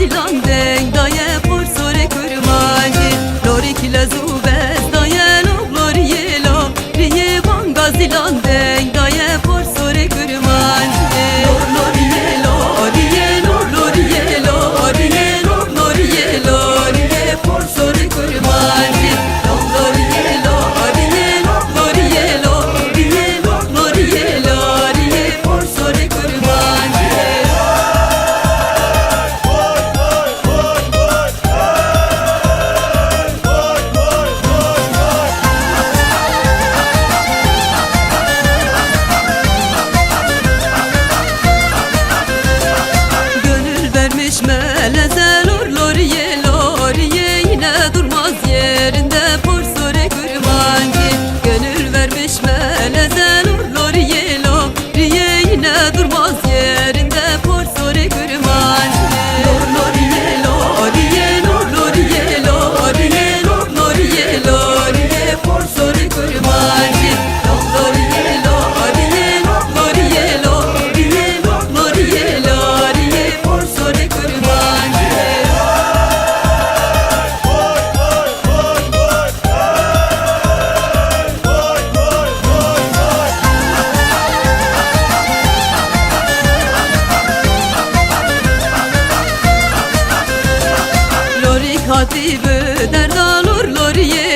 gazilan deng daye por sore kurmanji lorik lazubes daye lo glorielo riye van gazilan deng daye por sore kurmanji glorielo rielo glorielo rielo glorielo riye por sore kurmanji glorielo rielo glorielo rielo glorielo riye por sore kurmanji. Melezel loriye loriye yine durmaz yerinde por sore kurmanji gönül vermiş melezel loriye loriye yine durmaz yerinde por sore kurmanji loriye loriye loriye loriye loriye loriye por sore kurmanji loriye loriye loriye loriye loriye loriye por sore Hatibı derdalur loriye